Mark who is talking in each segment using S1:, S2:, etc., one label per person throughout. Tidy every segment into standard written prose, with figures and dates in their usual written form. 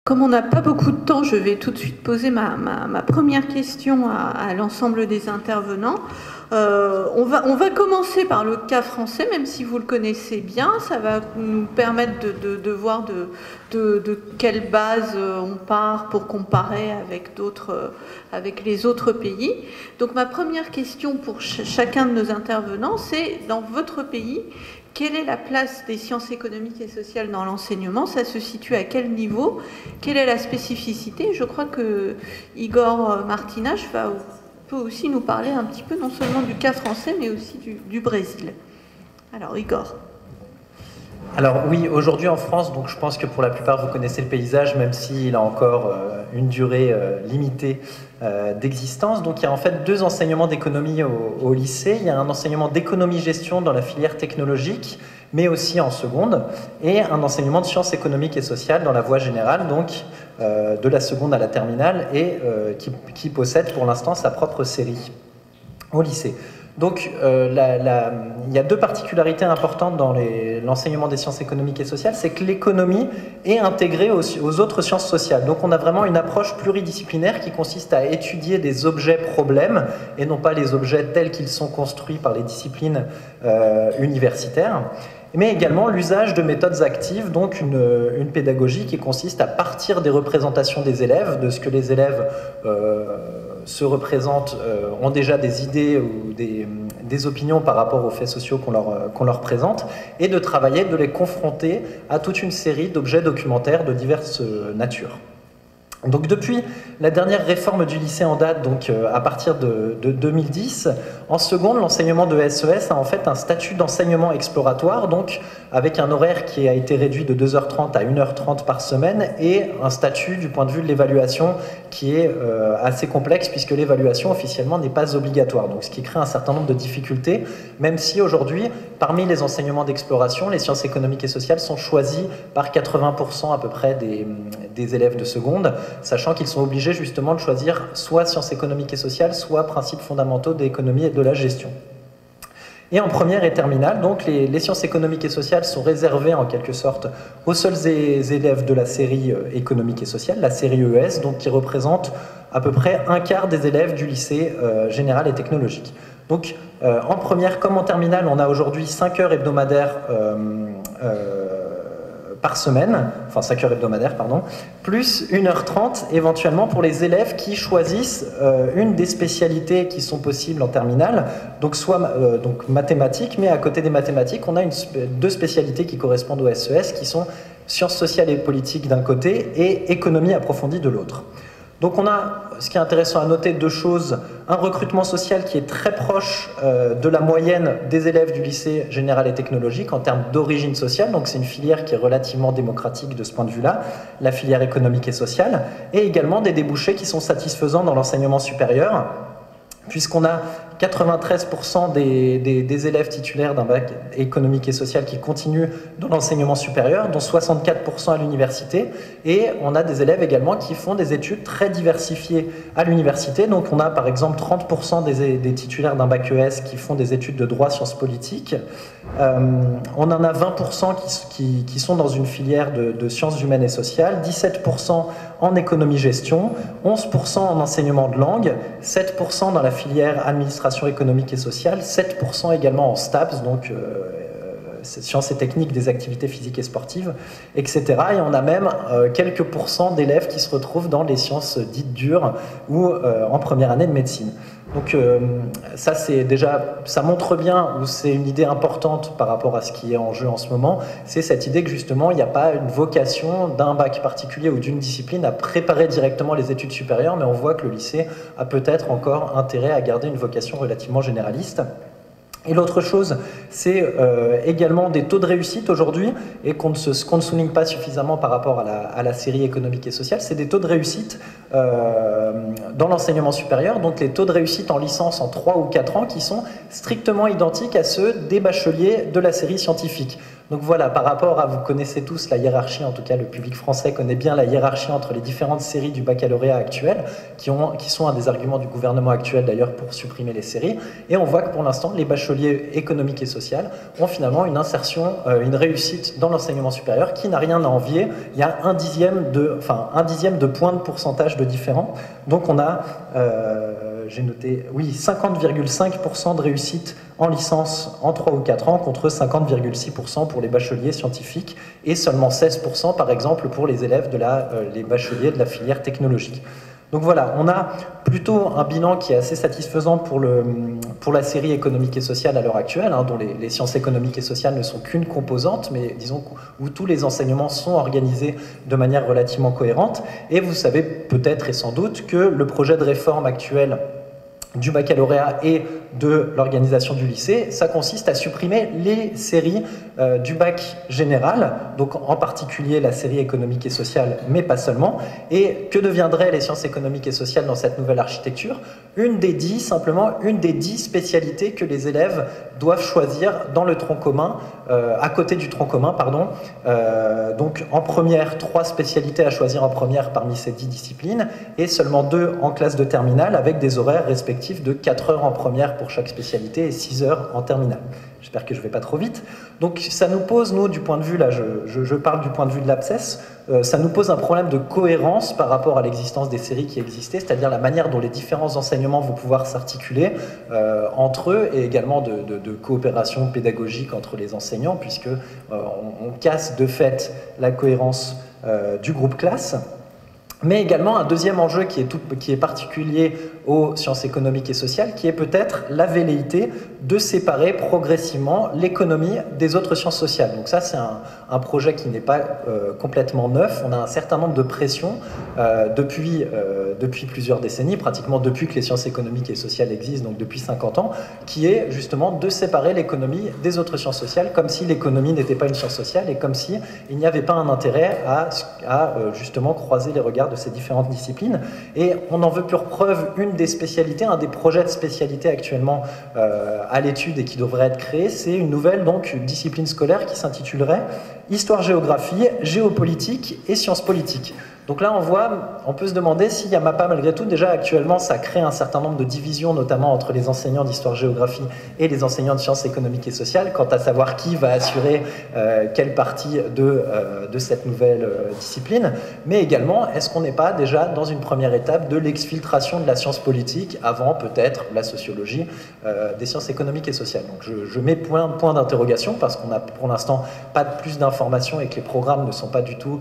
S1: Comme on n'a pas beaucoup de temps, je vais tout de suite poser ma première question à l'ensemble des intervenants. On va commencer par le cas français, même si vous le connaissez bien. Ça va nous permettre de voir de quelle base on part pour comparer avec les autres pays. Donc ma première question pour chacun de nos intervenants, c'est dans votre pays, quelle est la place des sciences économiques et sociales dans l'enseignement? Ça se situe à quel niveau? Quelle est la spécificité? Je crois que Igor Martinaj peut aussi nous parler un petit peu non seulement du cas français, mais aussi du Brésil. Alors Igor.
S2: Alors oui, aujourd'hui en France, donc je pense que pour la plupart vous connaissez le paysage, même s'il a encore une durée limitée d'existence. Donc il y a en fait deux enseignements d'économie au lycée. Il y a un enseignement d'économie-gestion dans la filière technologique, mais aussi en seconde, et un enseignement de sciences économiques et sociales dans la voie générale, donc de la seconde à la terminale, et qui possède pour l'instant sa propre série au lycée. Donc, il y a deux particularités importantes dans l'enseignement des sciences économiques et sociales, c'est que l'économie est intégrée aux autres sciences sociales. Donc, on a vraiment une approche pluridisciplinaire qui consiste à étudier des objets problèmes et non pas les objets tels qu'ils sont construits par les disciplines universitaires, mais également l'usage de méthodes actives, donc une pédagogie qui consiste à partir des représentations des élèves, de ce que les élèves se représentent, ont déjà des idées ou des opinions par rapport aux faits sociaux qu'on leur présente, et de travailler, de les confronter à toute une série d'objets documentaires de diverses natures. Donc depuis la dernière réforme du lycée en date, donc à partir de 2010, en seconde, l'enseignement de SES a en fait un statut d'enseignement exploratoire, donc avec un horaire qui a été réduit de 2h30 à 1h30 par semaine, et un statut du point de vue de l'évaluation qui est assez complexe, puisque l'évaluation officiellement n'est pas obligatoire, donc ce qui crée un certain nombre de difficultés, même si aujourd'hui, parmi les enseignements d'exploration, les sciences économiques et sociales sont choisis par 80% à peu près des élèves de seconde, sachant qu'ils sont obligés justement de choisir soit sciences économiques et sociales, soit principes fondamentaux d'économie et de la gestion. Et en première et terminale, donc les sciences économiques et sociales sont réservées en quelque sorte aux seuls élèves de la série économique et sociale, la série ES, donc qui représente à peu près un quart des élèves du lycée général et technologique. Donc en première comme en terminale, on a aujourd'hui 5 heures hebdomadaires par semaine, enfin 5 heures hebdomadaires, pardon, plus 1h30 éventuellement pour les élèves qui choisissent une des spécialités qui sont possibles en terminale, donc soit donc mathématiques, mais à côté des mathématiques, on a deux spécialités qui correspondent au SES, qui sont sciences sociales et politiques d'un côté et économie approfondie de l'autre. Donc on a, ce qui est intéressant à noter, deux choses. Un recrutement social qui est très proche de la moyenne des élèves du lycée général et technologique en termes d'origine sociale, donc c'est une filière qui est relativement démocratique de ce point de vue-là, la filière économique et sociale, et également des débouchés qui sont satisfaisants dans l'enseignement supérieur, puisqu'on a 93% des élèves titulaires d'un bac économique et social qui continuent dans l'enseignement supérieur, dont 64% à l'université, et on a des élèves également qui font des études très diversifiées à l'université. Donc on a par exemple 30% des titulaires d'un bac ES qui font des études de droit, sciences politiques, on en a 20% qui sont dans une filière de sciences humaines et sociales, 17% en économie-gestion, 11% en enseignement de langue, 7% dans la filière administration économique et sociale, 7% également en STAPS, donc sciences et techniques des activités physiques et sportives, etc. Et on a même quelques pourcents d'élèves qui se retrouvent dans les sciences dites dures ou en première année de médecine. Donc ça, c'est déjà, ça montre bien, ou c'est une idée importante par rapport à ce qui est en jeu en ce moment, c'est cette idée que justement, il n'y a pas une vocation d'un bac particulier ou d'une discipline à préparer directement les études supérieures, mais on voit que le lycée a peut-être encore intérêt à garder une vocation relativement généraliste. Et l'autre chose, c'est également des taux de réussite aujourd'hui, et qu'on ne souligne pas suffisamment par rapport à la série économique et sociale, c'est des taux de réussite dans l'enseignement supérieur, donc les taux de réussite en licence en 3 ou 4 ans qui sont strictement identiques à ceux des bacheliers de la série scientifique. Donc voilà, par rapport à, vous connaissez tous la hiérarchie, en tout cas le public français connaît bien la hiérarchie entre les différentes séries du baccalauréat actuel, qui sont un des arguments du gouvernement actuel d'ailleurs pour supprimer les séries, et on voit que pour l'instant les bacheliers économiques et social ont finalement une insertion, une réussite dans l'enseignement supérieur qui n'a rien à envier. Il y a un dixième de point de pourcentage de différent, donc on a, j'ai noté, oui, 50,5% de réussite en licence en 3 ou 4 ans contre 50,6% pour les bacheliers scientifiques et seulement 16% par exemple pour les élèves les bacheliers de la filière technologique. Donc voilà, on a plutôt un bilan qui est assez satisfaisant pour la série économique et sociale à l'heure actuelle, hein, dont les sciences économiques et sociales ne sont qu'une composante, mais disons où tous les enseignements sont organisés de manière relativement cohérente. Et vous savez peut-être et sans doute que le projet de réforme actuel du baccalauréat et de l'organisation du lycée, ça consiste à supprimer les séries du bac général, donc en particulier la série économique et sociale, mais pas seulement. Et que deviendraient les sciences économiques et sociales dans cette nouvelle architecture? Simplement une des 10 spécialités que les élèves doivent choisir dans le tronc commun, à côté du tronc commun, pardon. Donc en première, 3 spécialités à choisir en première parmi ces 10 disciplines, et seulement 2 en classe de terminale, avec des horaires respectifs de 4 heures en première pour chaque spécialité et 6 heures en terminale. J'espère que je ne vais pas trop vite. Donc ça nous pose, nous, du point de vue, là je parle du point de vue de l'APSES, ça nous pose un problème de cohérence par rapport à l'existence des séries qui existaient, c'est-à-dire la manière dont les différents enseignements vont pouvoir s'articuler entre eux, et également de coopération pédagogique entre les enseignants, puisque on casse de fait la cohérence du groupe classe. Mais également un deuxième enjeu qui est particulier aux sciences économiques et sociales, qui est peut-être la velléité de séparer progressivement l'économie des autres sciences sociales. Donc ça, c'est un projet qui n'est pas complètement neuf. On a un certain nombre de pressions depuis plusieurs décennies, pratiquement depuis que les sciences économiques et sociales existent, donc depuis 50 ans, qui est justement de séparer l'économie des autres sciences sociales, comme si l'économie n'était pas une science sociale et comme si il n'y avait pas un intérêt à justement croiser les regards de ces différentes disciplines. Et on en veut pour preuve une des spécialités, un des projets de spécialité actuellement à l'étude et qui devrait être créé, c'est une nouvelle discipline scolaire qui s'intitulerait Histoire-géographie, géopolitique et sciences politiques. Donc là, on peut se demander s'il n'y a pas malgré tout, déjà actuellement, ça crée un certain nombre de divisions, notamment entre les enseignants d'histoire-géographie et les enseignants de sciences économiques et sociales, quant à savoir qui va assurer quelle partie de cette nouvelle discipline. Mais également, est-ce qu'on n'est pas déjà dans une première étape de l'exfiltration de la science politique avant peut-être la sociologie des sciences économiques et sociales? Donc je mets point d'interrogation parce qu'on n'a pour l'instant pas de plus d'informations et que les programmes ne sont pas du tout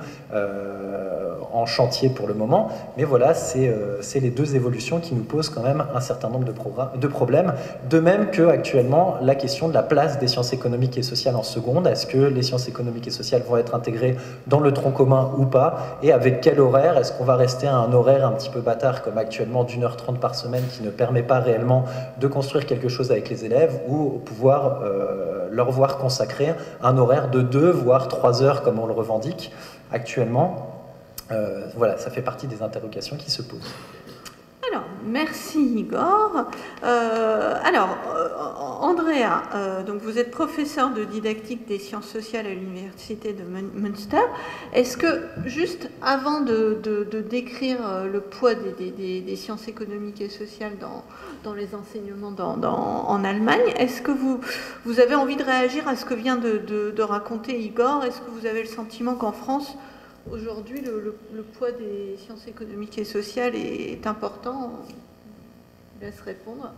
S2: en chantier pour le moment, mais voilà, c'est les deux évolutions qui nous posent quand même un certain nombre de problèmes, de même que actuellement la question de la place des sciences économiques et sociales en seconde. Est-ce que les sciences économiques et sociales vont être intégrées dans le tronc commun ou pas, et avec quel horaire? Est-ce qu'on va rester à un horaire un petit peu bâtard comme actuellement d'1h30 par semaine qui ne permet pas réellement de construire quelque chose avec les élèves, ou pouvoir leur voir consacrer un horaire de 2 voire 3 heures comme on le revendique actuellement? Voilà, ça fait partie des interrogations qui se posent.
S1: Alors, merci Igor. Andrea, donc vous êtes professeur de didactique des sciences sociales à l'université de Münster. Est-ce que, juste avant de décrire le poids des sciences économiques et sociales dans les enseignements en Allemagne, est-ce que vous avez envie de réagir à ce que vient de raconter Igor? Est-ce que vous avez le sentiment qu'en France, aujourd'hui, le poids des sciences économiques et sociales est important? Je laisse répondre.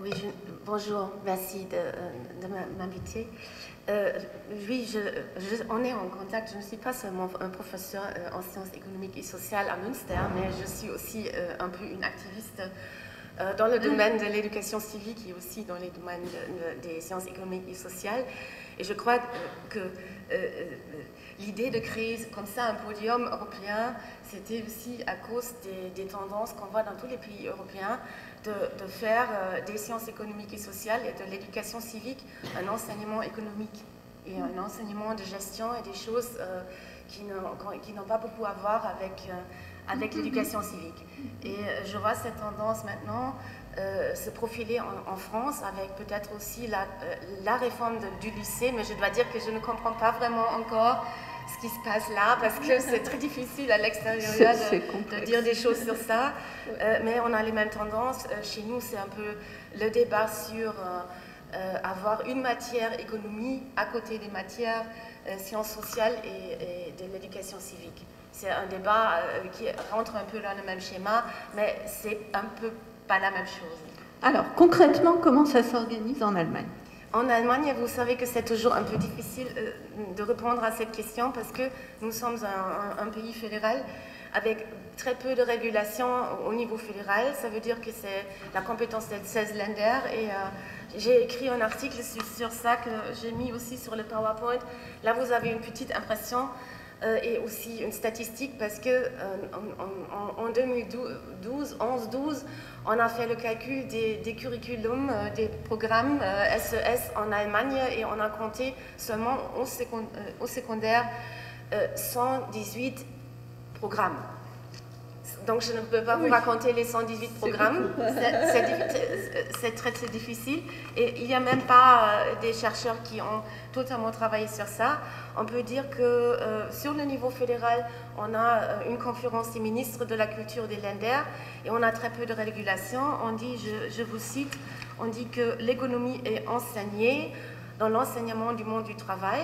S3: Oui, bonjour, merci de m'inviter. Oui, on est en contact. Je ne suis pas seulement un professeur en sciences économiques et sociales à Münster, mais je suis aussi un peu une activiste dans le domaine de l'éducation civique et aussi dans les domaines des sciences économiques et sociales. Et je crois que l'idée de créer comme ça un podium européen, c'était aussi à cause des tendances qu'on voit dans tous les pays européens de faire des sciences économiques et sociales et de l'éducation civique un enseignement économique et un enseignement de gestion et des choses qui n'ont pas beaucoup à voir avec l'éducation civique. Et je vois cette tendance maintenant se profiler en France avec peut-être aussi la réforme du lycée, mais je dois dire que je ne comprends pas vraiment encore ce qui se passe là, parce que c'est très difficile à l'extérieur de dire des choses sur ça, mais on a les mêmes tendances. Chez nous, c'est un peu le débat sur avoir une matière économie à côté des matières sciences sociales et de l'éducation civique. C'est un débat qui rentre un peu dans le même schéma, mais c'est un peu pas la même chose.
S1: Alors, concrètement, comment ça s'organise en Allemagne?
S3: En Allemagne, vous savez que c'est toujours un peu difficile de répondre à cette question parce que nous sommes un pays fédéral avec très peu de régulation au niveau fédéral. Ça veut dire que c'est la compétence des 16 Länder et j'ai écrit un article sur ça que j'ai mis aussi sur le PowerPoint. Là, vous avez une petite impression et aussi une statistique parce que en 2012, on a fait le calcul des curriculums, des programmes SES en Allemagne et on a compté seulement au secondaire 118 programmes. Donc je ne peux pas vous raconter les 118 programmes, c'est très difficile et il n'y a même pas des chercheurs qui ont totalement travaillé sur ça. On peut dire que sur le niveau fédéral, on a une conférence des ministres de la culture des Länder et on a très peu de régulation. On dit, je vous cite, on dit que l'économie est enseignée dans l'enseignement du monde du travail.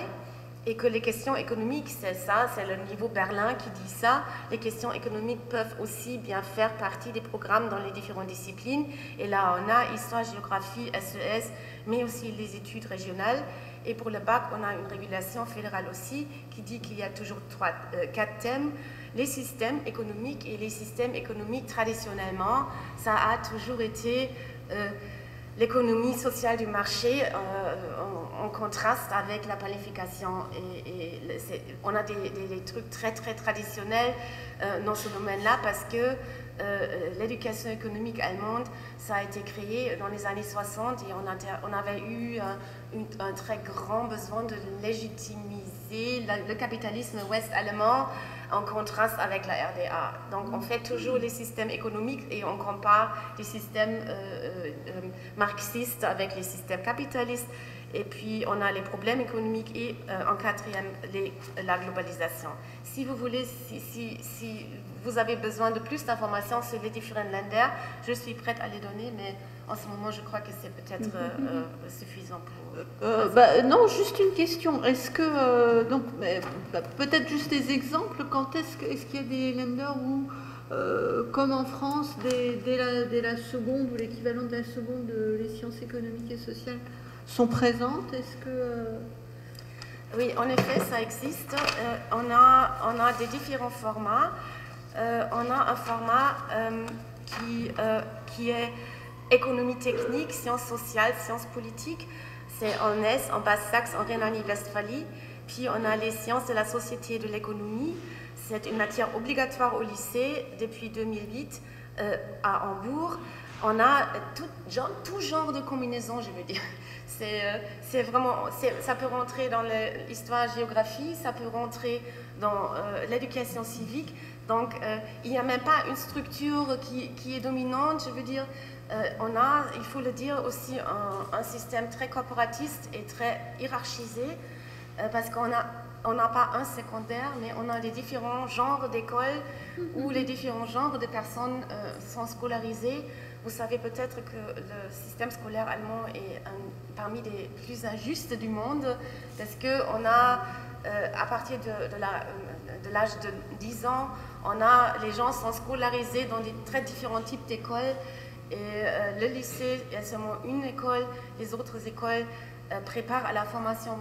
S3: Et que les questions économiques, c'est ça, c'est le niveau Berlin qui dit ça. Les questions économiques peuvent aussi bien faire partie des programmes dans les différentes disciplines. Et là, on a histoire, géographie, SES, mais aussi les études régionales. Et pour le bac, on a une régulation fédérale aussi qui dit qu'il y a toujours 4 thèmes. Les systèmes économiques et les systèmes économiques traditionnellement, ça a toujours été l'économie sociale du marché en contraste avec la planification. Et on a des trucs très traditionnels dans ce domaine-là parce que l'éducation économique allemande, ça a été créé dans les années 60 et on avait eu un très grand besoin de légitimiser le capitalisme ouest-allemand en contraste avec la RDA. Donc on fait toujours les systèmes économiques et on compare les systèmes marxistes avec les systèmes capitalistes. Et puis on a les problèmes économiques et en quatrième, la globalisation. Si vous voulez, si vous avez besoin de plus d'informations sur les différents Länder, je suis prête à les donner, mais en ce moment je crois que c'est peut-être suffisant pour...
S1: non, juste une question. Est-ce que, donc, peut-être juste des exemples, quand est-ce qu'il y a des Länder où, comme en France, dès la seconde ou l'équivalent de la seconde, les sciences économiques et sociales sont présentes? Est-ce que...
S3: Oui, en effet, ça existe. On a des différents formats. On a un format qui est économie technique, sciences sociales, sciences politiques. C'est en Hesse, en Basse-Saxe, en Rhénanie-Westphalie. Puis on a les sciences de la société et de l'économie. C'est une matière obligatoire au lycée depuis 2008 à Hambourg. On a tout genre de combinaisons, je veux dire. C'est vraiment, ça peut rentrer dans l'histoire, géographie, ça peut rentrer dans l'éducation civique. Donc, il n'y a même pas une structure qui est dominante, je veux dire. On a, il faut le dire, aussi un système très corporatiste et très hiérarchisé, parce qu'on n'a pas un secondaire, mais on a les différents genres d'écoles où les différents genres de personnes sont scolarisées. Vous savez peut-être que le système scolaire allemand est parmi les plus injustes du monde, parce qu'on a, à partir de l'âge de 10 ans, les gens sont scolarisés dans des très différents types d'écoles. Et le lycée, il y a seulement une école, les autres écoles préparent à la formation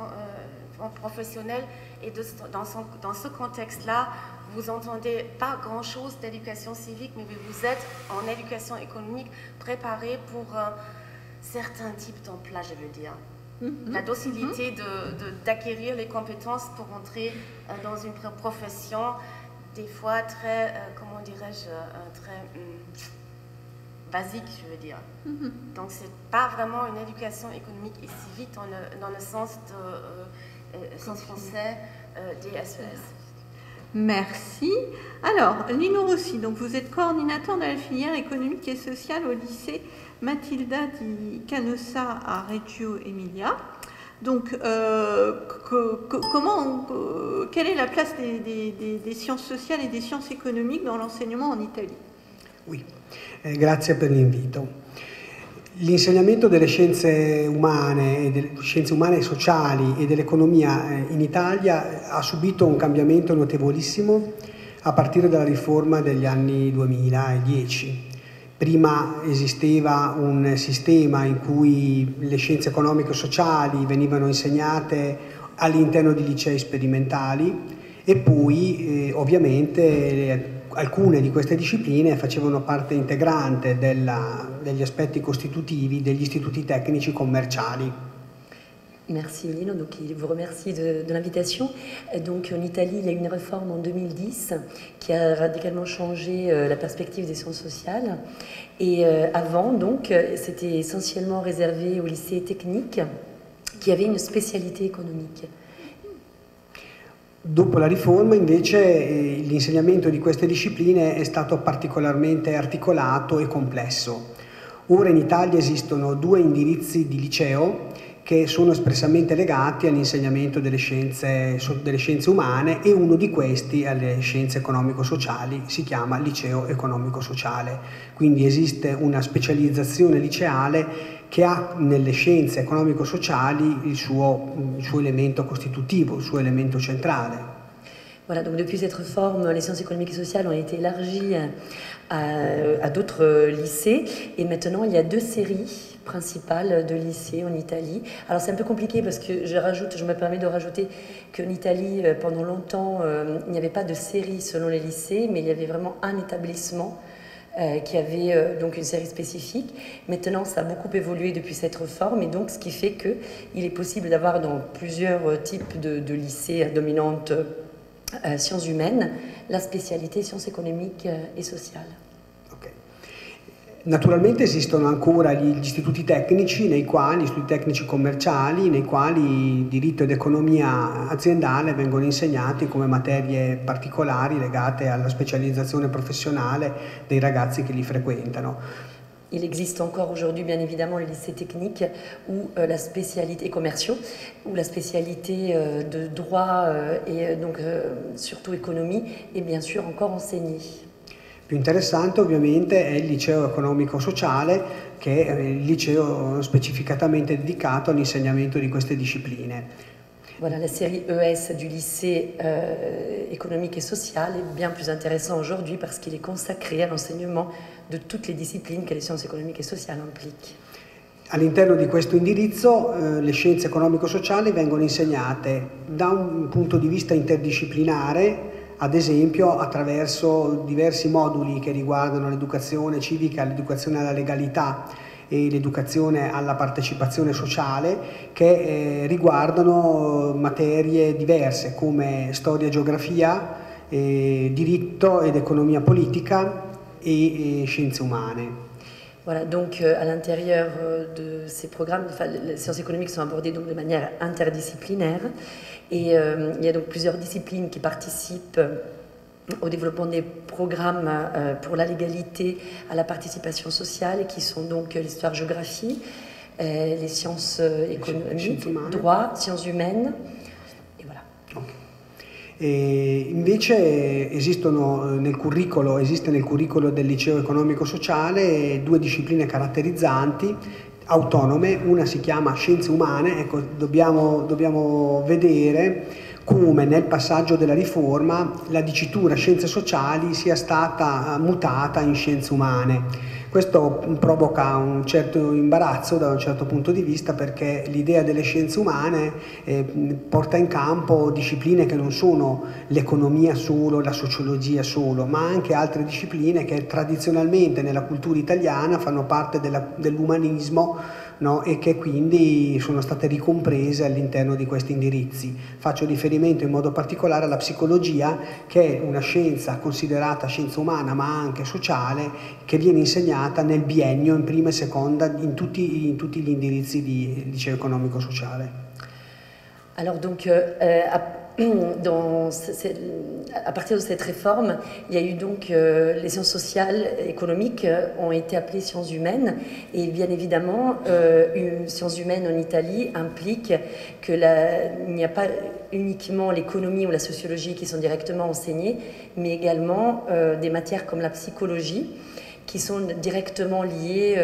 S3: professionnelle. Et dans ce contexte-là, vous n'entendez pas grand-chose d'éducation civique, mais vous êtes en éducation économique préparé pour certains types d'emplois, je veux dire. La docilité d'acquérir les compétences pour entrer dans une profession, des fois très, comment dirais-je, très basique, je veux dire. Donc, ce n'est pas vraiment une éducation économique et civique dans le sens français des SES.
S1: Merci. Alors, Lino Rossi, donc vous êtes coordinateur de la filière économique et sociale au lycée Matilda di Canossa à Reggio Emilia. Donc, quelle est la place des sciences sociales et des sciences économiques dans l'enseignement en Italie?
S4: Oui, grazie per l'invito. L'insegnamento delle scienze umane e sociali e dell'economia in Italia ha subito un cambiamento notevolissimo a partire dalla riforma degli anni 2010. Prima esisteva un sistema in cui le scienze economiche e sociali venivano insegnate all'interno di licei sperimentali e poi ovviamente alcune di queste discipline facevano parte integrante degli aspetti costitutivi degli istituti tecnici commerciali.
S5: Merci Lino, donc il vous remercie de l'invitation. Donc en Italie, il y a eu une réforme en 2010 qui a radicalement changé la perspective des sciences sociales. Et avant, donc, c'était essentiellement réservé aux lycées techniques qui avaient une spécialité économique.
S4: Dopo la riforma invece l'insegnamento di queste discipline è stato particolarmente articolato e complesso. Ora in Italia esistono 2 indirizzi di liceo che sono espressamente legati all'insegnamento delle scienze umane e uno di questi alle scienze economico-sociali, si chiama liceo economico-sociale. Quindi esiste una specializzazione liceale che ha nelle scienze economico-sociali il suo elemento costitutivo, il suo elemento centrale.
S5: Voilà, donc depuis cette réforme, les sciences économiques et sociales ont été élargies à d'autres lycées et maintenant il y a 2 séries principales de lycées en Italie. Alors c'est un peu compliqué parce que je me permets de rajouter qu'en Italie, pendant longtemps, il n'y avait pas de série selon les lycées, mais il y avait vraiment un établissement qui avait donc une série spécifique. Maintenant, ça a beaucoup évolué depuis cette réforme et donc ce qui fait qu'il est possible d'avoir dans plusieurs types de lycées à dominante sciences humaines la spécialité sciences économiques et sociales.
S4: Okay. Naturalmente esistono ancora gli istituti tecnici, gli istituti tecnici commerciali, nei quali diritto ed economia aziendale vengono insegnati come materie particolari legate alla specializzazione professionale dei ragazzi che li frequentano.
S5: Il existe encore aujourd'hui, bien évidemment, les lycées techniques où la spécialité, et commerciaux, où la spécialité de droit et donc surtout économie est bien sûr encore enseignée.
S4: Più interessante ovviamente è il liceo economico-sociale, che è il liceo specificatamente dedicato all'insegnamento di queste discipline.
S5: Voilà, la série ES du lycée économique et social est bien plus intéressant aujourd'hui parce qu'il est consacré à l'enseignement de toutes les disciplines que les sciences économiques et sociales impliquent.
S4: All'interno di questo indirizzo le scienze economico-sociali vengono insegnate da un punto di vista interdisciplinare, ad esempio attraverso diversi moduli che riguardano l'educazione civica, l'educazione alla legalità e l'educazione alla partecipazione sociale, che riguardano materie diverse come storia e geografia, diritto ed economia politica et sciences humaines.
S5: Voilà, donc à l'intérieur de ces programmes, les sciences économiques sont abordées donc de manière interdisciplinaire et il y a donc plusieurs disciplines qui participent au développement des programmes pour la légalité, à la participation sociale, qui sont donc l'histoire-géographie, les sciences économiques, droit, sciences humaines, et voilà.
S4: Okay. E invece esiste nel curriculum del liceo economico-sociale 2 discipline caratterizzanti, autonome. Una si chiama scienze umane. Ecco, dobbiamo vedere come nel passaggio della riforma la dicitura scienze sociali sia stata mutata in scienze umane. Questo provoca un certo imbarazzo da un certo punto di vista, perché l'idea delle scienze umane porta in campo discipline che non sono l'economia solo, la sociologia solo, ma anche altre discipline che tradizionalmente nella cultura italiana fanno parte dell'umanismo, no? E che quindi sono state ricomprese all'interno di questi indirizzi. Faccio riferimento in modo particolare alla psicologia, che è una scienza considerata scienza umana ma anche sociale, che viene insegnata nel biennio, in prima e seconda, in tutti gli indirizzi di liceo economico-sociale.
S5: Alors donc, à partir de cette réforme, il y a eu donc les sciences sociales, économiques ont été appelées sciences humaines, et bien évidemment, sciences humaines en Italie implique qu'il n'y a pas uniquement l'économie ou la sociologie qui sont directement enseignées, mais également des matières comme la psychologie qui sont directement liées,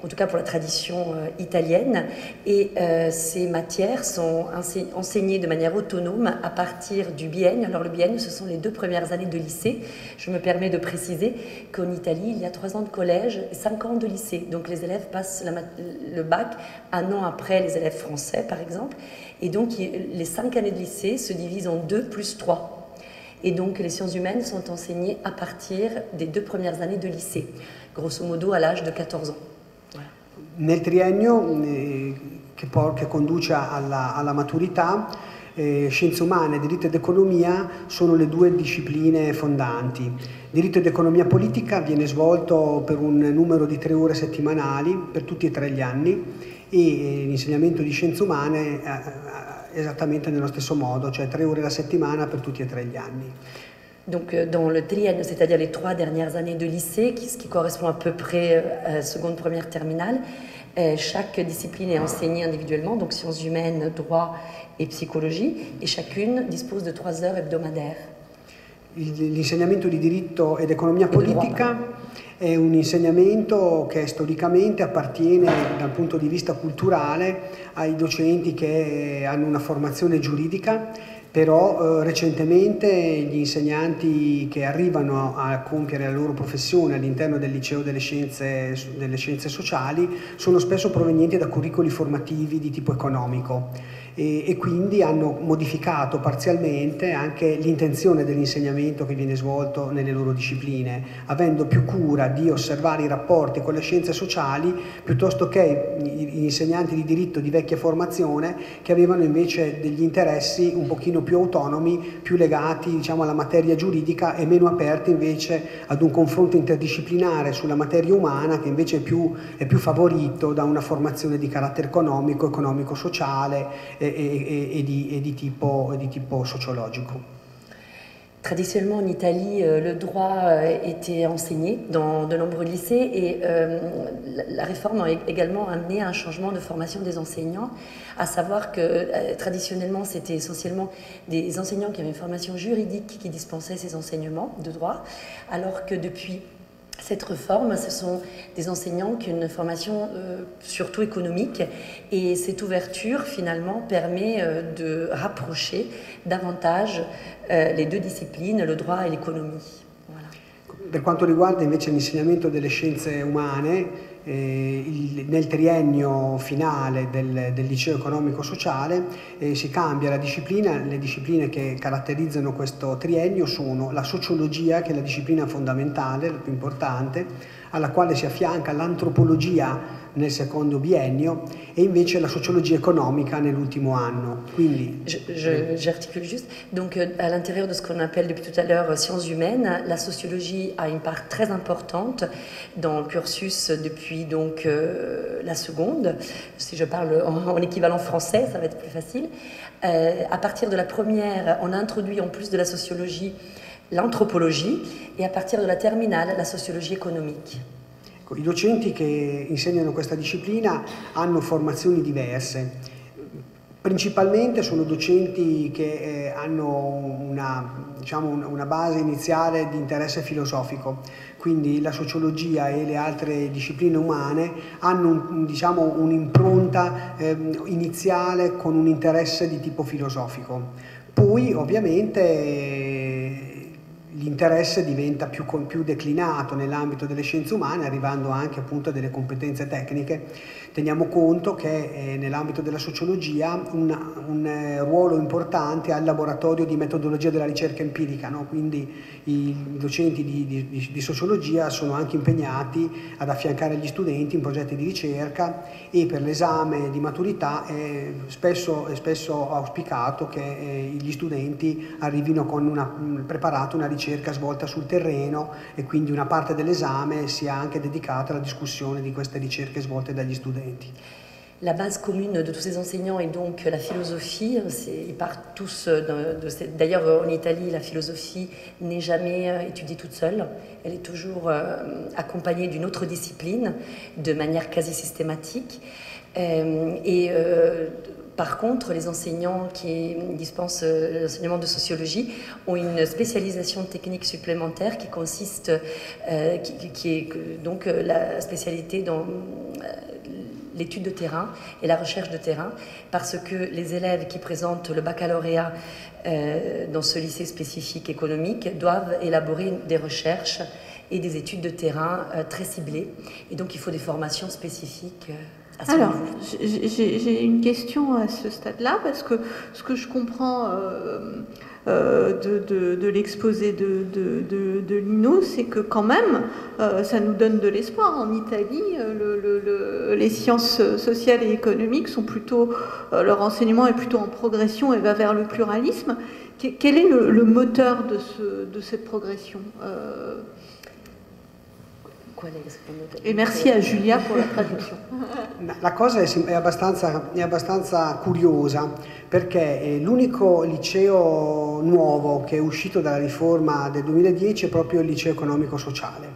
S5: en tout cas pour la tradition italienne, et ces matières sont enseignées de manière autonome à partir du biennio. Alors le biennio, ce sont les 2 premières années de lycée. Je me permets de préciser qu'en Italie, il y a 3 ans de collège et 5 ans de lycée. Donc les élèves passent le bac un an après les élèves français, par exemple, et donc les 5 années de lycée se divisent en 2 plus 3. Et donc les sciences humaines sont enseignées à partir des 2 premières années de lycée, grosso modo à l'âge de 14 ans. Voilà.
S4: Nel triennio che conduce alla maturità, scienze umane, diritto ed economia sono le 2 discipline fondanti. Diritto ed economia politica viene svolto per un numero di 3 ore settimanali per tutti e 3 gli anni, e l'insegnamento di scienze umane esattamente nello stesso modo, cioè 3 ore la settimana per tutti e 3 gli anni.
S5: Donc dans le triennio, c'est-à-dire les 3 dernières années de lycée, ce qui correspond à peu près à seconde, première, terminale, chaque discipline est enseignée individuellement, donc sciences humaines, droit et psychologie, et chacune dispose de 3 heures hebdomadaires.
S4: L'insegnamento di diritto ed economia politica è un insegnamento che storicamente appartiene dal punto di vista culturale ai docenti che hanno una formazione giuridica, però recentemente gli insegnanti che arrivano a compiere la loro professione all'interno del liceo delle scienze sociali sono spesso provenienti da curricoli formativi di tipo economico. E quindi hanno modificato parzialmente anche l'intenzione dell'insegnamento che viene svolto nelle loro discipline, avendo più cura di osservare i rapporti con le scienze sociali piuttosto che gli insegnanti di diritto di vecchia formazione, che avevano invece degli interessi un pochino più autonomi, più legati, diciamo, alla materia giuridica e meno aperti invece ad un confronto interdisciplinare sulla materia umana, che invece è più favorito da una formazione di carattere economico-sociale et di tipo sociologico.
S5: Traditionnellement en Italie, le droit était enseigné dans de nombreux lycées, et la réforme a également amené à un changement de formation des enseignants, à savoir que traditionnellement c'était essentiellement des enseignants qui avaient une formation juridique qui dispensaient ces enseignements de droit, alors que depuis cette réforme, ce sont des enseignants qui ont une formation surtout économique, et cette ouverture finalement permet de rapprocher davantage les 2 disciplines, le droit et l'économie. Voilà.
S4: Per quanto riguarda invece l'insegnamento delle scienze umane, nel triennio finale del liceo economico-sociale si cambia la disciplina. Le discipline che caratterizzano questo triennio sono la sociologia, che è la disciplina fondamentale, la più importante, alla quale si affianca l'antropologia nel secondo biennio, e invece la sociologia economica nell'ultimo anno. Quindi,
S5: j'articule juste. Donc, à l'intérieur de ce qu'on appelle depuis tout à l'heure sciences humaines, la sociologie a une part très importante dans le cursus depuis donc la seconde. Si je parle en équivalent français, ça va être plus facile. À partir de la première, on a introduit en plus de la sociologie l'antropologie, et à partir de la terminale, la sociologie économique.
S4: I docenti che insegnano questa disciplina hanno formazioni diverse. Principalmente sono docenti che hanno una base iniziale di interesse filosofico, quindi la sociologia e le altre discipline umane hanno un'impronta iniziale con un interesse di tipo filosofico. Poi ovviamente l'interesse diventa più declinato nell'ambito delle scienze umane, arrivando anche appunto a delle competenze tecniche. Teniamo conto che nell'ambito della sociologia un ruolo importante ha il laboratorio di metodologia della ricerca empirica, no? Quindi i docenti di sociologia sono anche impegnati ad affiancare gli studenti in progetti di ricerca, e per l'esame di maturità è spesso auspicato che gli studenti arrivino con preparata una ricerca svolta sul terreno, e quindi una parte dell'esame sia anche dedicata alla discussione di queste ricerche svolte dagli studenti.
S5: La base commune de tous ces enseignants est donc la philosophie. Ils partent tous D'ailleurs, en Italie, la philosophie n'est jamais étudiée toute seule. Elle est toujours accompagnée d'une autre discipline, de manière quasi systématique. Par contre, les enseignants qui dispensent l'enseignement de sociologie ont une spécialisation technique supplémentaire qui consiste, qui est donc la spécialité dans l'étude de terrain et la recherche de terrain, parce que les élèves qui présentent le baccalauréat dans ce lycée spécifique économique doivent élaborer des recherches et des études de terrain très ciblées. Et donc, il faut des formations spécifiques.
S1: Alors, j'ai une question à ce stade-là, parce que ce que je comprends de l'exposé de Lino, c'est que quand même, ça nous donne de l'espoir. En Italie, les sciences sociales et économiques sont plutôt, leur enseignement est plutôt en progression et va vers le pluralisme. Quel est le moteur de cette progression? E merci a Giulia per la traduzione.
S4: La cosa è abbastanza curiosa, perché l'unico liceo nuovo che è uscito dalla riforma del 2010 è proprio il liceo economico-sociale.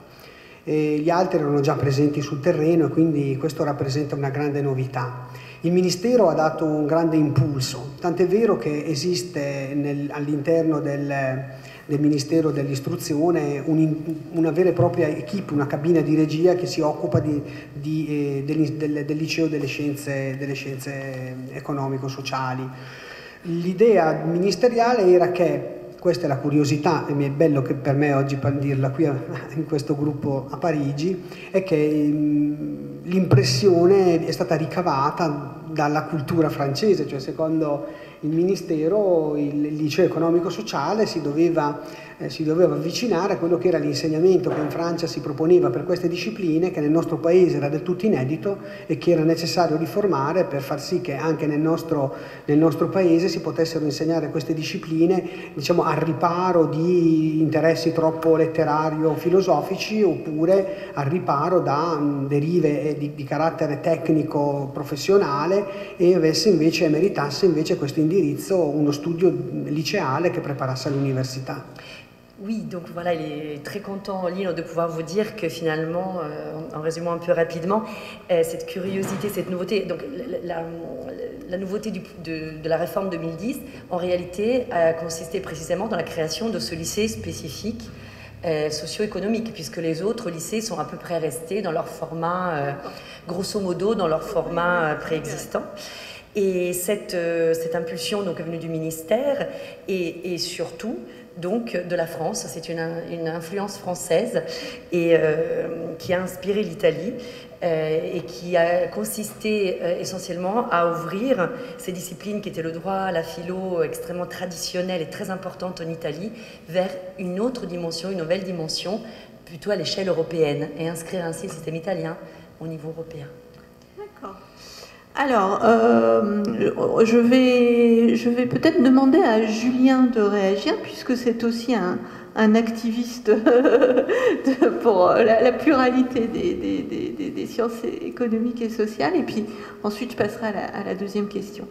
S4: Gli altri erano già presenti sul terreno e quindi questo rappresenta una grande novità. Il Ministero ha dato un grande impulso, tant'è vero che esiste all'interno del Ministero dell'Istruzione una vera e propria equipe, una cabina di regia che si occupa del liceo delle scienze economico-sociali. L'idea ministeriale era che, questa è la curiosità, e mi è bello che per me oggi dirla qui in questo gruppo a Parigi, è che l'impressione è stata ricavata dalla cultura francese, cioè secondo il Ministero il liceo economico-sociale si doveva avvicinare a quello che era l'insegnamento che in Francia si proponeva per queste discipline, che nel nostro paese era del tutto inedito e che era necessario riformare per far sì che anche nel nostro paese si potessero insegnare queste discipline, diciamo, al riparo di interessi troppo letterario-filosofici, oppure al riparo da derive di carattere tecnico-professionale, e meritasse invece questo indirizzo uno studio liceale che preparasse all'università.
S5: Oui, donc voilà, il est très content, Lino, de pouvoir vous dire que finalement, en résumant un peu rapidement, cette curiosité, cette nouveauté, donc la nouveauté de la réforme 2010, en réalité, a consisté précisément dans la création de ce lycée spécifique socio-économique, puisque les autres lycées sont à peu près restés dans leur format, grosso modo, dans leur format préexistant. Et cette impulsion donc, est venue du ministère et surtout donc, de la France. C'est une influence française et, qui a inspiré l'Italie et qui a consisté essentiellement à ouvrir ces disciplines qui étaient le droit, la philo, extrêmement traditionnelle et très importante en Italie, vers une autre dimension, une nouvelle dimension, plutôt à l'échelle européenne, et inscrire ainsi le système italien au niveau européen.
S1: D'accord. Alors, je vais peut-être demander à Julien de réagir, puisque c'est aussi un activiste pour la pluralité des sciences économiques et sociales. Et puis ensuite, je passerai à la deuxième question.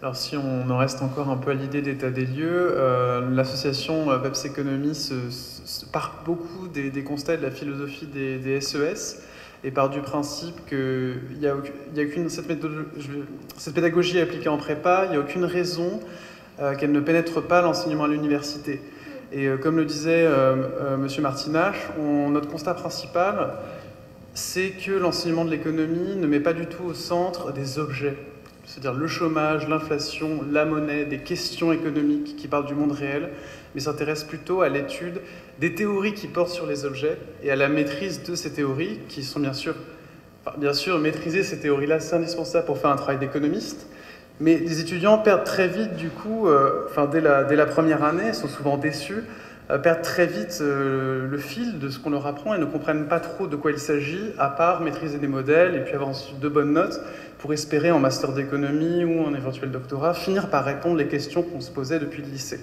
S6: Alors si on en reste encore un peu à l'idée d'état des lieux, l'association PEPS Économie se part beaucoup des constats de la philosophie des SES, et part du principe que cette pédagogie appliquée en prépa, il n'y a aucune raison qu'elle ne pénètre pas l'enseignement à l'université. Et comme le disait M. Martinach, notre constat principal, c'est que l'enseignement de l'économie ne met pas du tout au centre des objets, c'est-à-dire le chômage, l'inflation, la monnaie, des questions économiques qui parlent du monde réel, mais s'intéresse plutôt à l'étude des théories qui portent sur les objets et à la maîtrise de ces théories, qui sont bien sûr maîtriser ces théories-là, c'est indispensable pour faire un travail d'économiste, mais les étudiants perdent très vite du coup, dès la première année, ils sont souvent déçus, perdent très vite le fil de ce qu'on leur apprend et ne comprennent pas trop de quoi il s'agit, à part maîtriser des modèles et puis avoir ensuite de bonnes notes pour espérer en master d'économie ou en éventuel doctorat finir par répondre les questions qu'on se posait depuis le lycée.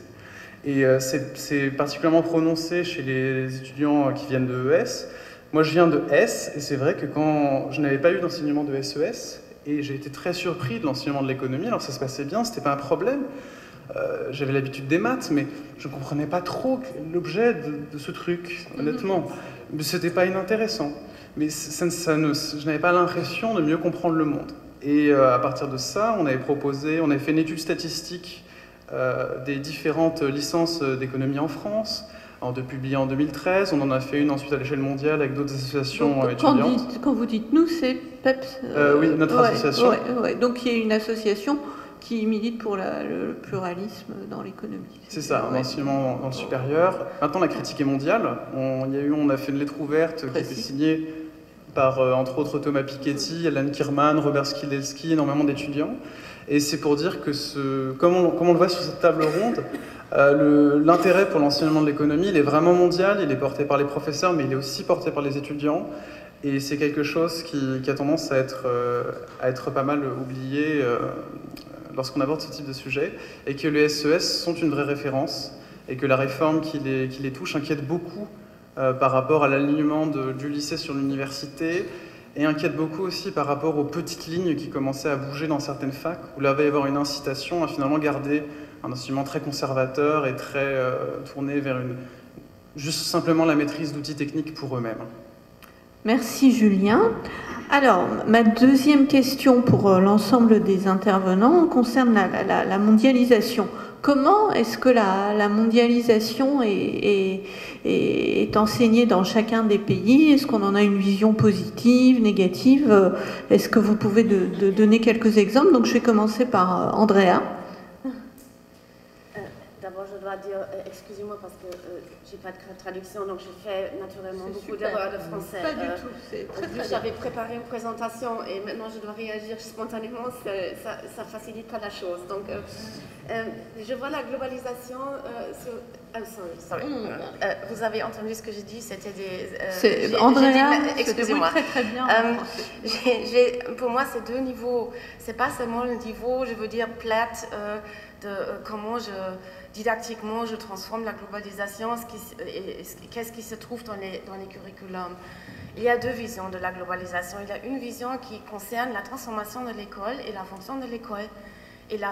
S6: Et c'est particulièrement prononcé chez les étudiants qui viennent de ES, Moi, je viens de S, et c'est vrai que quand je n'avais pas eu d'enseignement de SES, et j'ai été très surpris de l'enseignement de l'économie, alors ça se passait bien, c'était pas un problème. J'avais l'habitude des maths, mais je ne comprenais pas trop l'objet de ce truc, honnêtement. C'était pas inintéressant. Mais je n'avais pas l'impression de mieux comprendre le monde. Et à partir de ça, on avait fait une étude statistique des différentes licences d'économie en France, publiée en 2013. On en a fait une ensuite à l'échelle mondiale avec d'autres associations étudiantes.
S1: Quand vous dites nous, c'est PEPS
S6: Oui, notre association.
S1: Ouais. Donc il y a une association qui milite pour le pluralisme dans l'économie.
S6: C'est ça, un enseignement dans le supérieur. Maintenant, la critique est mondiale. On a fait une lettre ouverte qui a été signée par, entre autres, Thomas Piketty, Alan Kirman, Robert Skidelsky, énormément d'étudiants. Et c'est pour dire que, comme on le voit sur cette table ronde, l'intérêt pour l'enseignement de l'économie, il est vraiment mondial, il est porté par les professeurs, mais il est aussi porté par les étudiants. Et c'est quelque chose qui a tendance à être pas mal oublié lorsqu'on aborde ce type de sujet, et que les SES sont une vraie référence, et que la réforme qui les touche inquiète beaucoup par rapport à l'alignement du lycée sur l'université, et inquiète beaucoup aussi par rapport aux petites lignes qui commençaient à bouger dans certaines facs, où là va y avoir une incitation à finalement garder un enseignement très conservateur et très tourné vers juste simplement la maîtrise d'outils techniques pour eux-mêmes.
S1: Merci Julien. Alors, ma deuxième question pour l'ensemble des intervenants concerne la mondialisation. Comment est-ce que la mondialisation est enseignée dans chacun des pays? Est-ce qu'on en a une vision positive, négative? Est-ce que vous pouvez donner quelques exemples? Donc je vais commencer par Andrea.
S3: D'abord, je dois dire, excusez-moi parce que j'ai pas de traduction, donc je fais naturellement beaucoup d'erreurs de français.
S1: Pas du tout.
S3: En plus, j'avais préparé une présentation et maintenant je dois réagir spontanément, ça facilite pas la chose. Donc, je vois la globalisation vous avez entendu ce que j'ai dit, c'était des...
S1: Andrea,
S3: excusez-moi.
S1: Très bien.
S3: Pour moi, c'est deux niveaux. C'est pas seulement le niveau, je veux dire, plate de comment didactiquement je transforme la globalisation, qu'est-ce qui se trouve dans les curriculums. Il y a deux visions de la globalisation. Il y a une vision qui concerne la transformation de l'école et la fonction de l'école. Et là,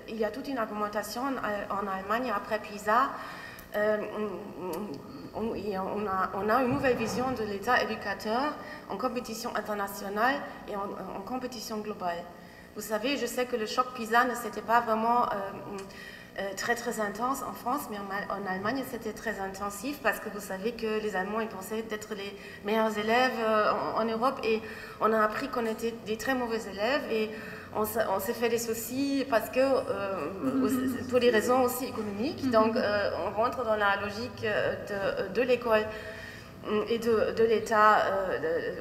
S3: il y a toute une argumentation en Allemagne après PISA. On a une nouvelle vision de l'État éducateur en compétition internationale et en compétition globale. Vous savez, je sais que le choc PISA ne s'était pas vraiment très intense en France, mais en Allemagne c'était très intensif parce que vous savez que les Allemands ils pensaient être les meilleurs élèves en Europe et on a appris qu'on était des très mauvais élèves et on s'est fait des soucis parce que pour des raisons aussi économiques, donc on rentre dans la logique de l'école et de l'État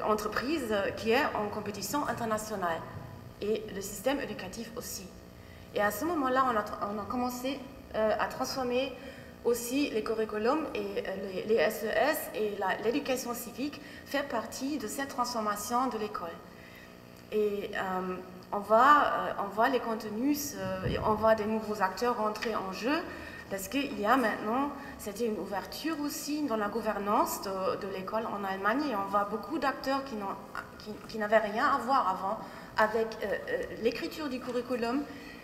S3: entreprise qui est en compétition internationale et le système éducatif aussi. Et à ce moment-là, on a commencé à transformer aussi les curriculums et les SES et l'éducation civique fait partie de cette transformation de l'école. Et on voit les contenus, on voit des nouveaux acteurs rentrer en jeu parce qu'il y a maintenant, c'était une ouverture aussi dans la gouvernance de l'école en Allemagne et on voit beaucoup d'acteurs qui n'avaient rien à voir avant avec l'écriture du curriculum,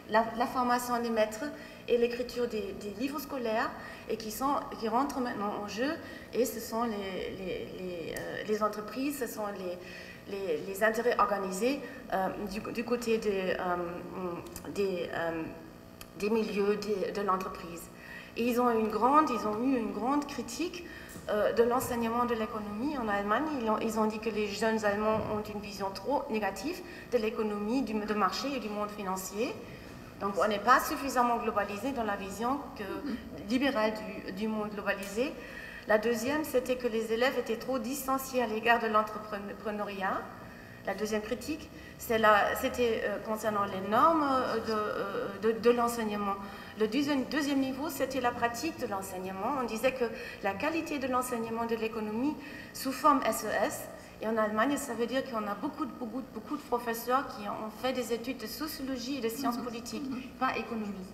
S3: la formation des maîtres et l'écriture des livres scolaires et qui rentrent maintenant en jeu et ce sont les entreprises, ce sont les intérêts organisés du côté des milieux de l'entreprise. Et ils ont eu une grande critique de l'enseignement de l'économie en Allemagne. Ils ont dit que les jeunes Allemands ont une vision trop négative de l'économie, de marché et du monde financier. Donc on n'est pas suffisamment globalisé dans la vision libérale du monde globalisé. La deuxième, c'était que les élèves étaient trop distanciés à l'égard de l'entrepreneuriat. La deuxième critique, c'était concernant les normes de l'enseignement. Le deuxième niveau, c'était la pratique de l'enseignement. On disait que la qualité de l'enseignement de l'économie sous forme SES, et en Allemagne, ça veut dire qu'on a beaucoup de professeurs qui ont fait des études de sociologie et de sciences politiques, pas économie.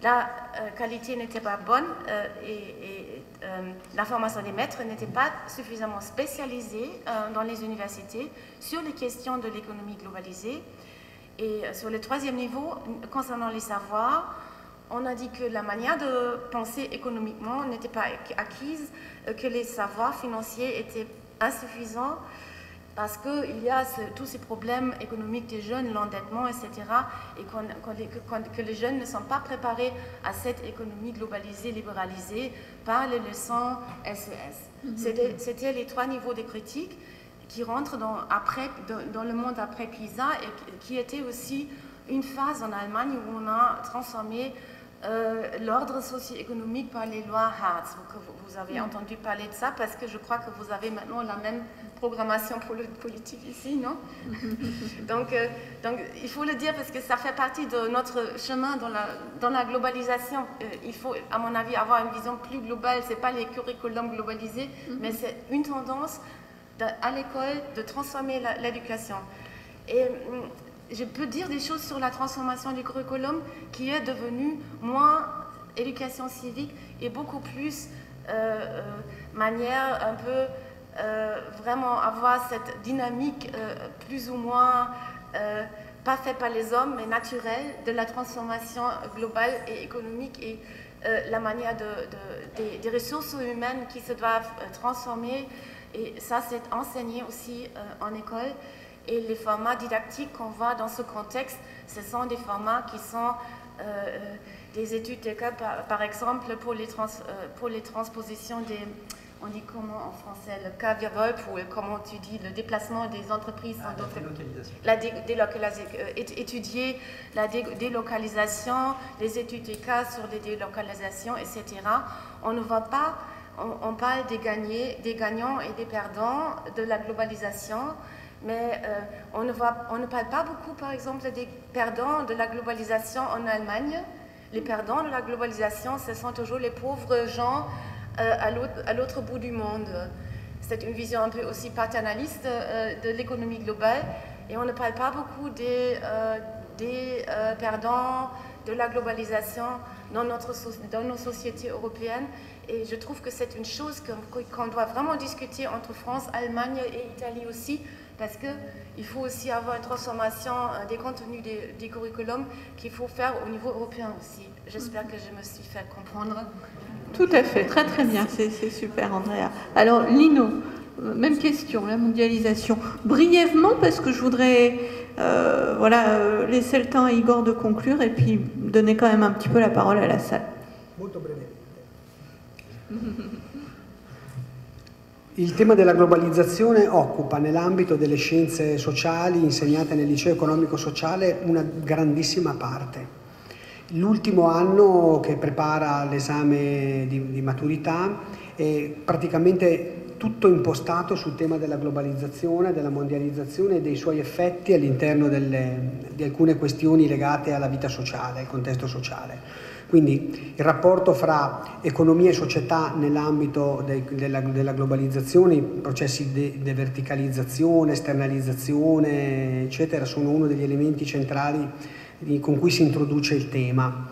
S3: la qualité n'était pas bonne la formation des maîtres n'était pas suffisamment spécialisée dans les universités sur les questions de l'économie globalisée. Et sur le troisième niveau, concernant les savoirs, on a dit que la manière de penser économiquement n'était pas acquise, que les savoirs financiers étaient insuffisants parce qu'il y a tous ces problèmes économiques des jeunes, l'endettement, etc. et que les jeunes ne sont pas préparés à cette économie globalisée, libéralisée par les leçons SES. C'était les trois niveaux de critique qui rentrent dans le monde après PISA et qui était aussi une phase en Allemagne où on a transformé l'ordre socio-économique par les lois Hartz. Vous avez entendu parler de ça parce que je crois que vous avez maintenant la même programmation pour le politique ici, non? donc, il faut le dire parce que ça fait partie de notre chemin dans la globalisation. Il faut, à mon avis, avoir une vision plus globale. Ce n'est pas les curriculums globalisés, mais c'est une tendance à l'école de transformer l'éducation. Et je peux dire des choses sur la transformation du curriculum qui est devenue moins éducation civique et beaucoup plus manière un peu vraiment avoir cette dynamique plus ou moins pas faite par les hommes mais naturelle de la transformation globale et économique et la manière des ressources humaines qui se doivent transformer et ça c'est enseigné aussi en école. Et les formats didactiques qu'on voit dans ce contexte, ce sont des formats qui sont des études de cas, par exemple, pour les transpositions des... On dit comment en français? Le cas verbal, ou comment tu dis, le déplacement des entreprises. La délocalisation. Étudier la délocalisation, les études de cas sur les délocalisations, etc. On ne voit pas... On parle des gagnants et des perdants de la globalisation. Mais on ne parle pas beaucoup, par exemple, des perdants de la globalisation en Allemagne. Les perdants de la globalisation, ce sont toujours les pauvres gens à l'autre bout du monde. C'est une vision un peu aussi paternaliste de l'économie globale. Et on ne parle pas beaucoup des perdants de la globalisation dans nos sociétés européennes. Et je trouve que c'est une chose qu'on doit vraiment discuter entre France, Allemagne et Italie aussi, parce qu'il faut aussi avoir une transformation des contenus des curriculums qu'il faut faire au niveau européen aussi. J'espère que je me suis fait comprendre.
S1: Tout à fait, très très bien, c'est super Andrea. Alors Lino, même question, la mondialisation. Brièvement, parce que je voudrais laisser le temps à Igor de conclure et puis donner quand même un petit peu la parole à la salle.
S4: Molto brevemente. Il tema della globalizzazione occupa nell'ambito delle scienze sociali insegnate nel liceo economico-sociale una grandissima parte. L'ultimo anno che prepara l'esame di maturità è praticamente tutto impostato sul tema della globalizzazione, della mondializzazione e dei suoi effetti all'interno di alcune questioni legate alla vita sociale, al contesto sociale. Quindi il rapporto fra economia e società nell'ambito della globalizzazione, i processi di deverticalizzazione, esternalizzazione, eccetera, sono uno degli elementi centrali con cui si introduce il tema.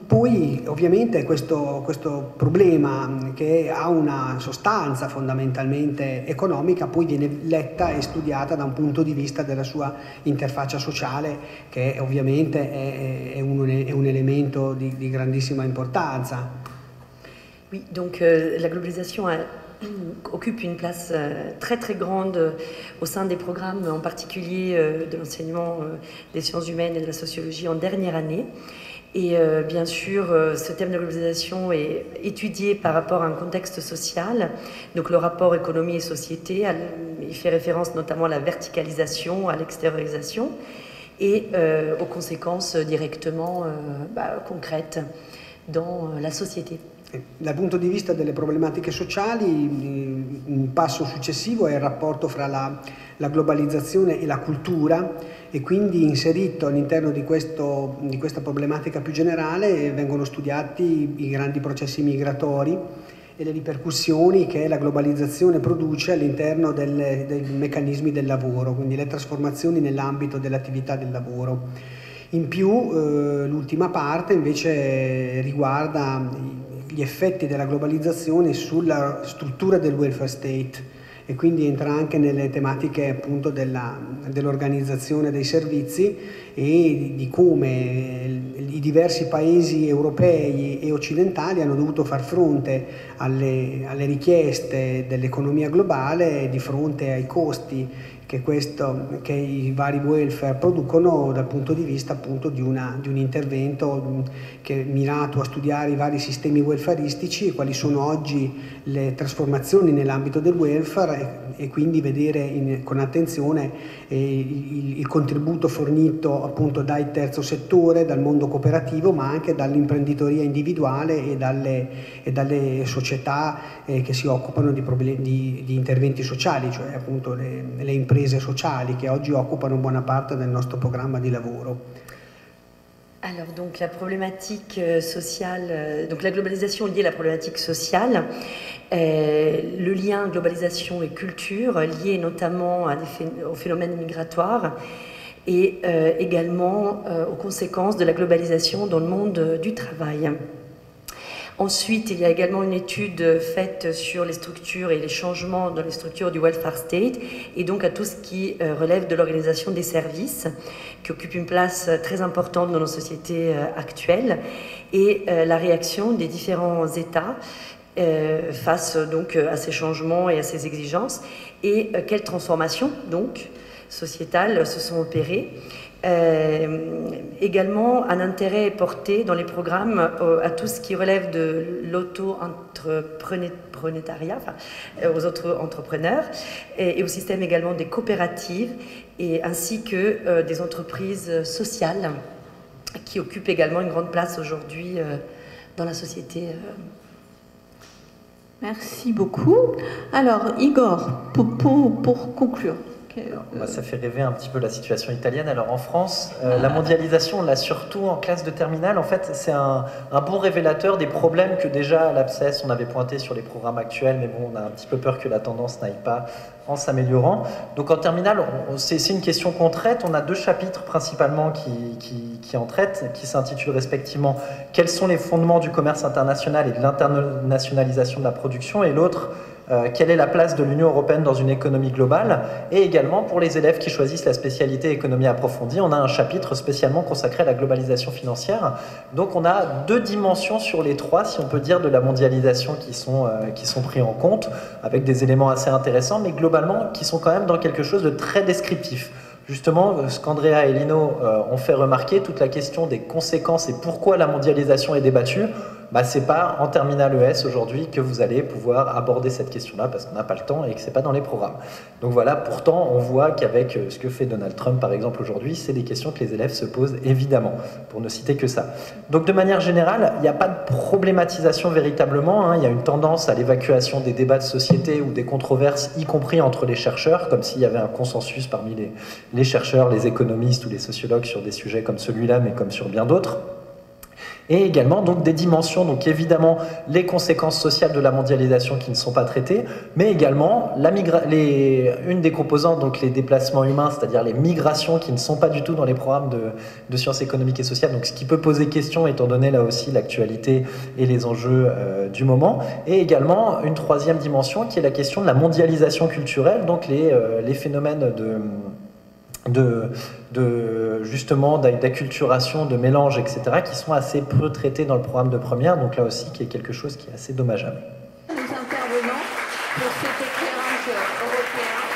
S4: Poi ovviamente questo problema che ha una sostanza fondamentalmente economica poi viene letta e studiata da un punto di vista della sua interfaccia sociale che ovviamente è un elemento di grandissima importanza.
S5: Oui, donc la globalisation occupe une place très très grande au sein des programmes, en particulier de l'enseignement des sciences humaines et de la sociologie en dernière année. Et bien sûr, ce thème de globalisation est étudié par rapport à un contexte social. Donc le rapport économie et société, il fait référence notamment à la verticalisation, à l'extériorisation et aux conséquences directement concrètes dans la société.
S4: Dal punto di vista delle problematiche sociali, un passo successivo è il rapporto fra la globalizzazione e la cultura e quindi inserito all'interno di questa problematica più generale vengono studiati i grandi processi migratori e le ripercussioni che la globalizzazione produce all'interno dei meccanismi del lavoro, quindi le trasformazioni nell'ambito dell'attività del lavoro. In più l'ultima parte invece riguarda gli effetti della globalizzazione sulla struttura del welfare state e quindi entra anche nelle tematiche appunto dell'organizzazione dei servizi e di come i diversi paesi europei e occidentali hanno dovuto far fronte alle richieste dell'economia globale di fronte ai costi che i vari welfare producono dal punto di vista appunto di un intervento che è mirato a studiare i vari sistemi welfaristici e quali sono oggi le trasformazioni nell'ambito del welfare e quindi vedere con attenzione il contributo fornito appunto dal terzo settore, dal mondo cooperativo, ma anche dall'imprenditoria individuale e dalle società che si occupano di interventi sociali, cioè appunto le imprese sociali che oggi occupano buona parte del nostro programma di lavoro.
S5: Alors donc la problématique sociale, donc la globalisation liée à la problématique sociale, le lien globalisation et culture lié notamment aux phénomènes migratoires et également aux conséquences de la globalisation dans le monde du travail. Ensuite, il y a également une étude faite sur les structures et les changements dans les structures du welfare state et donc à tout ce qui relève de l'organisation des services qui occupe une place très importante dans nos sociétés actuelles et la réaction des différents États face donc à ces changements et à ces exigences et quelles transformations donc sociétales se sont opérées. Également, un intérêt est porté dans les programmes à tout ce qui relève de l'auto-entrepreneuriat, aux autres entrepreneurs, et au système également des coopératives, ainsi que des entreprises sociales qui occupent également une grande place aujourd'hui dans la société.
S1: Merci beaucoup. Alors, Igor, pour conclure.
S2: Alors, ça fait rêver un petit peu la situation italienne. Alors en France, la mondialisation, on l'a surtout en classe de terminale. En fait, c'est un bon révélateur des problèmes que déjà à l'APSES on avait pointé sur les programmes actuels, mais bon, on a un petit peu peur que la tendance n'aille pas en s'améliorant. Donc en terminale, c'est une question qu'on traite. On a deux chapitres principalement qui en traitent, qui s'intitulent respectivement « Quels sont les fondements du commerce international et de l'internationalisation de la production ?» et l'autre quelle est la place de l'Union européenne dans une économie globale, et également pour les élèves qui choisissent la spécialité économie approfondie, on a un chapitre spécialement consacré à la globalisation financière. Donc on a deux dimensions sur les trois, si on peut dire, de la mondialisation qui sont pris en compte, avec des éléments assez intéressants, mais globalement qui sont quand même dans quelque chose de très descriptif. Justement, ce qu'Andrea et Lino ont fait remarquer, toute la question des conséquences et pourquoi la mondialisation est débattue, c'est pas en terminale ES aujourd'hui que vous allez pouvoir aborder cette question-là parce qu'on n'a pas le temps et que c'est pas dans les programmes. Donc voilà, pourtant on voit qu'avec ce que fait Donald Trump par exemple aujourd'hui, c'est des questions que les élèves se posent évidemment, pour ne citer que ça. Donc de manière générale, il n'y a pas de problématisation véritablement, il y a une tendance à l'évacuation des débats de société ou des controverses, y compris entre les chercheurs, comme s'il y avait un consensus parmi les chercheurs, les économistes ou les sociologues sur des sujets comme celui-là, mais comme sur bien d'autres. Et également donc des dimensions, donc évidemment les conséquences sociales de la mondialisation qui ne sont pas traitées, mais également une des composantes, donc les déplacements humains, c'est-à-dire les migrations qui ne sont pas du tout dans les programmes de sciences économiques et sociales, donc ce qui peut poser question étant donné là aussi l'actualité et les enjeux du moment, et également une troisième dimension qui est la question de la mondialisation culturelle, donc les phénomènes justement d'acculturation, de mélange, etc., qui sont assez peu traités dans le programme de première, donc là aussi qui est quelque chose qui est assez dommageable.
S1: Les intervenants pour cet éclairage européen.